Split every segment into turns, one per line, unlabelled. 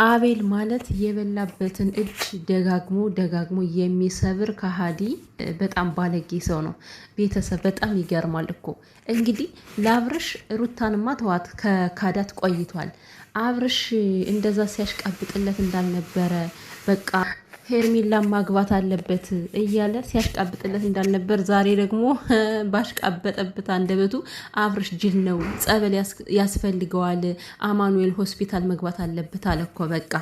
አቤል ማለት የበላበትን እጅ ደጋግሞ የሚሰብር ከሃዲ በጣም ባለጌ ሰው ነው። ቤተሰብ በጣም ይገርማል እኮ እንግዲህ ለአብርሽ ሩታንማ ተዋት ከካዳት ቆይቷል። አብርሽ እንደዛ ሲያሽቃብጥለት እንዳልነበረ በቃ ሄርሜላ ማግባት አለበት እያለ ሲያሽቃብጥለት እንዳልነበር ዛሬ ደግሞ ባሽቃበጠበት አንደበቱ አብርሽ ጅል ነው፣ ጸበል ያስፈልገዋል፣ አማኑኤል ሆስፒታል መግባት አለበት አለ እኮ። በቃ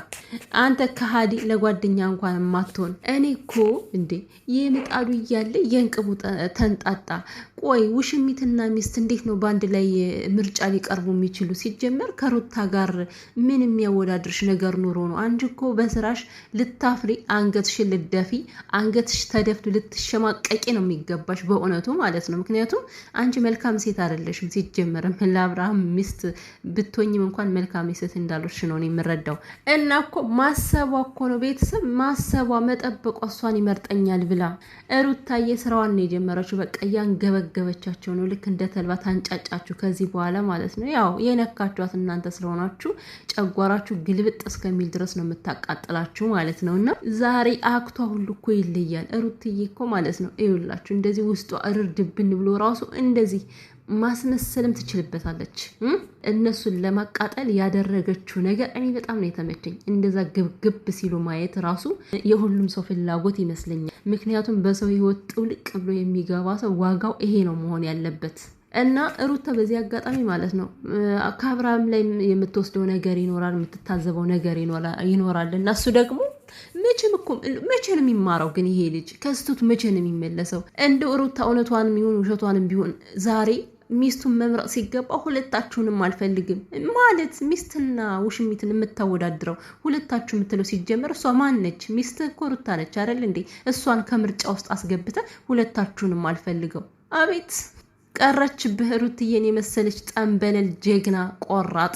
አንተ ከሃዲ ለጓደኛ እንኳን ማትሆን። እኔ እኮ እንዴ የምጣዱ እያለ የእንቅቡ ተንጣጣ። ቆይ ውሽሚትና ሚስት እንዴት ነው በአንድ ላይ ምርጫ ሊቀርቡ የሚችሉ? ሲጀመር ከሩታ ጋር ምን የሚያወዳድርሽ ነገር ኑሮ ነው? አንቺ እኮ በስራሽ ልታፍሪ አንገትሽን ልደፊ አንገትሽ ተደፍቱ ልትሸማቀቂ ነው የሚገባሽ በእውነቱ ማለት ነው። ምክንያቱም አንቺ መልካም ሴት አይደለሽም። ሲጀመርም ለአብርሃም ሚስት ብትሆኝም እንኳን መልካም ሴት እንዳልሆንሽ ነው የምረዳው። እና እኮ ማሰቧ እኮ ነው ቤተሰብ ማሰቧ መጠበቋ እሷን ይመርጠኛል ብላ ሩታዬ ስራዋን ነው የጀመረችው። በቃ እያንገበገበቻቸው ነው። ልክ እንደ ተልባ ታንጫጫችሁ ከዚህ በኋላ ማለት ነው። ያው የነካችኋት እናንተ ስለሆናችሁ ጨጓራችሁ ግልብጥ እስከሚል ድረስ ነው የምታቃጥላችሁ ማለት ነው። እና ዛሬ አክቷ ሁሉ እኮ ይለያል። ሩትዬ እኮ ማለት ነው ይኸውላችሁ እንደዚህ ውስጧ እርድብን ብሎ ራሱ እንደዚህ ማስመሰልም ትችልበታለች። እነሱን ለማቃጠል ያደረገችው ነገር እኔ በጣም ነው የተመቸኝ። እንደዛ ግብግብ ሲሉ ማየት ራሱ የሁሉም ሰው ፍላጎት ይመስለኛል። ምክንያቱም በሰው ህይወት ጥውልቅ ብሎ የሚገባ ሰው ዋጋው ይሄ ነው መሆን ያለበት። እና ሩታ በዚህ አጋጣሚ ማለት ነው ከአብርሃም ላይ የምትወስደው ነገር ይኖራል፣ የምትታዘበው ነገር ይኖራል። እና እሱ ደግሞ መቼ ነው የሚማረው? ግን ይሄ ልጅ ከስቱት መቼ ነው የሚመለሰው? እንደ ሩታ እውነቷንም ይሁን ውሸቷንም ቢሆን ዛሬ ሚስቱን መምረጥ ሲገባ ሁለታችሁንም አልፈልግም ማለት ሚስትና ውሽሚትን የምታወዳድረው ሁለታችሁ የምትለው ሲጀመር እሷ ማን ነች? ሚስት እኮ ሩታ ነች አይደል እንዴ? እሷን ከምርጫ ውስጥ አስገብተ ሁለታችሁንም አልፈልገው። አቤት ቀረችብህ ሩትዬን የመሰለች ጠንበለል ጀግና ቆራጥ።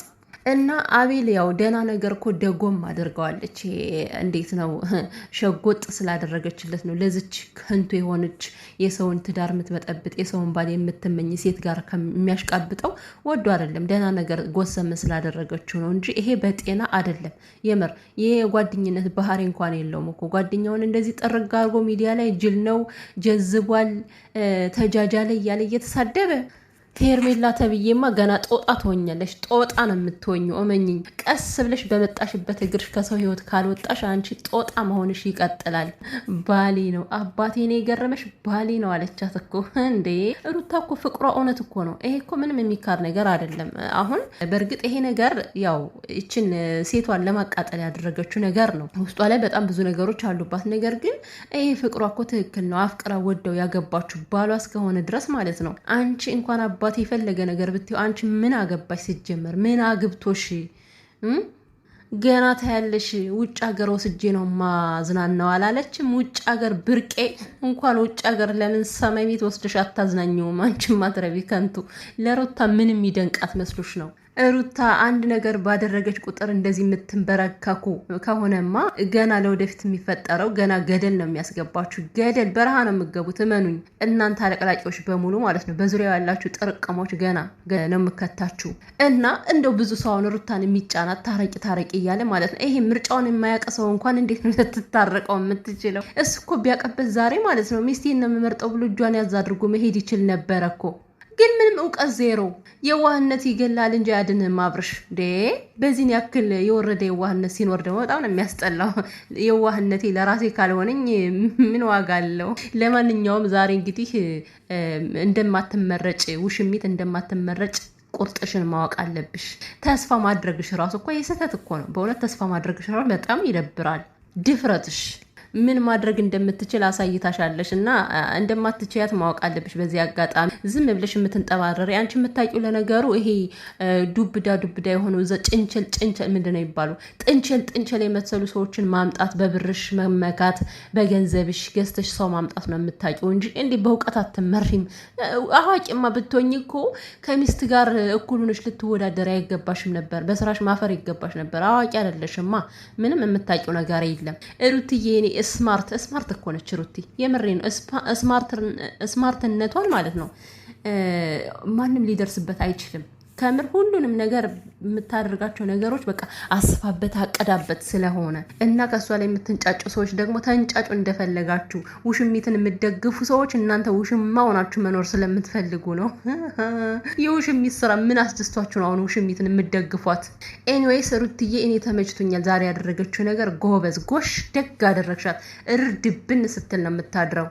እና አቤል ያው ደህና ነገር እኮ ደጎም አድርገዋለች። እንዴት ነው ሸጎጥ ስላደረገችለት ነው። ለዚች ከንቱ የሆነች የሰውን ትዳር የምትበጠብጥ የሰውን ባል የምትመኝ ሴት ጋር የሚያሽቃብጠው ወዶ አይደለም፣ ደህና ነገር ጎሰም ስላደረገችው ነው እንጂ ይሄ በጤና አይደለም። የምር ይሄ የጓደኝነት ባህሪ እንኳን የለውም እኮ። ጓደኛውን እንደዚህ ጥርግ አድርጎ ሚዲያ ላይ ጅል ነው ጀዝቧል ተጃጃ ላይ እያለ እየተሳደበ ሄርሜላ ተብዬማ ገና ጦጣ ትሆኛለሽ። ጦጣ ነው የምትሆኘው፣ እመኝኝ። ቀስ ብለሽ በመጣሽበት እግርሽ ከሰው ህይወት ካልወጣሽ አንቺ ጦጣ መሆንሽ ይቀጥላል። ባሌ ነው አባቴ ነው የገረመሽ ባሌ ነው አለቻት እኮ እንዴ። ሩታ እኮ ፍቅሯ እውነት እኮ ነው። ይሄ እኮ ምንም የሚካር ነገር አይደለም። አሁን በእርግጥ ይሄ ነገር ያው ይችን ሴቷን ለማቃጠል ያደረገችው ነገር ነው። ውስጧ ላይ በጣም ብዙ ነገሮች አሉባት። ነገር ግን ይሄ ፍቅሯ እኮ ትክክል ነው። አፍቅራ ወደው ያገባችሁ ባሏ እስከሆነ ድረስ ማለት ነው። አንቺ እንኳን አባት የፈለገ ነገር ብትይው አንቺ ምን አገባሽ? ሲጀመር ምን አግብቶሽ? ገና ታያለሽ። ውጭ ሀገር ወስጄ ነው ማዝናናው አላለችም? ውጭ ሀገር ብርቄ እንኳን ውጭ ሀገር ለምን ሰማይ ቤት ወስደሽ አታዝናኘውም? አንቺ ማትረቢ ከንቱ። ለሩታ ምንም ይደንቃት መስሎሽ ነው? ሩታ አንድ ነገር ባደረገች ቁጥር እንደዚህ የምትንበረከኩ ከሆነማ ገና ለወደፊት የሚፈጠረው ገና ገደል ነው የሚያስገባችሁ። ገደል በረሃ ነው የምገቡት። እመኑኝ እናንተ አለቅላቂዎች በሙሉ ማለት ነው። በዙሪያው ያላችሁ ጥርቅሞች ገና ነው የምከታችሁ። እና እንደው ብዙ ሰውን ሩታን የሚጫናት ታረቂ እያለ ማለት ነው። ይሄ ምርጫውን የማያውቅ ሰው እንኳን እንዴት ነው ልትታረቀው የምትችለው? እሱ እኮ ቢያቀበት ዛሬ ማለት ነው ሚስቴን ነው የምመርጠው ብሎ እጇን ያዝ አድርጎ መሄድ ይችል ነበረ እኮ። ግን ምንም እውቀት ዜሮ። የዋህነት ይገላል እንጂ አያድንም። አብርሽ በዚህን ያክል የወረደ የዋህነት ሲኖር ደግሞ በጣም ነው የሚያስጠላው። የዋህነቴ ለራሴ ካልሆነኝ ምን ዋጋ አለው? ለማንኛውም ዛሬ እንግዲህ እንደማትመረጭ ውሽሚት እንደማትመረጭ ቁርጥሽን ማወቅ አለብሽ። ተስፋ ማድረግሽ ራሱ እኮ የስህተት እኮ ነው። በእውነት ተስፋ ማድረግሽ ራሱ በጣም ይደብራል። ድፍረትሽ ምን ማድረግ እንደምትችል አሳይታሻለሽ እና እንደማትችያት ማወቅ አለብሽ። በዚህ አጋጣሚ ዝም ብለሽ የምትንጠባረሪ አንቺ የምታውቂው ለነገሩ ይሄ ዱብዳ የሆነው ጭንችል ምንድን ነው ይባሉ ጥንችል የመሰሉ ሰዎችን ማምጣት፣ በብርሽ መመካት፣ በገንዘብሽ ገዝተሽ ሰው ማምጣት ነው የምታውቂው እንጂ እንዲህ በእውቀት አትመሪም። አዋቂማ ብትሆኝ እኮ ከሚስት ጋር እኩል ሆነሽ ልትወዳደር አይገባሽም ነበር። በስራሽ ማፈር ይገባሽ ነበር። አዋቂ አይደለሽማ። ምንም የምታውቂው ነገር የለም ሩትዬ። ስማርት እኮ ነች ሩቲ። የምሬ ነው። ስማርትነቷን ማለት ነው ማንም ሊደርስበት አይችልም። ከምር ሁሉንም ነገር የምታደርጋቸው ነገሮች በቃ አስፋበት አቀዳበት ስለሆነ እና ከሷ ላይ የምትንጫጩ ሰዎች ደግሞ ተንጫጩ እንደፈለጋችሁ። ውሽሚትን የምትደግፉ ሰዎች እናንተ ውሽማ ሆናችሁ መኖር ስለምትፈልጉ ነው። የውሽሚት ስራ ምን አስደስቷችሁ ነው አሁን ውሽሚትን የምትደግፏት? ኤኒዌይስ ሩትዬ እኔ ተመችቶኛል ዛሬ ያደረገችው ነገር። ጎበዝ ጎሽ፣ ደግ አደረግሻት። እርድብን ስትል ነው የምታድረው።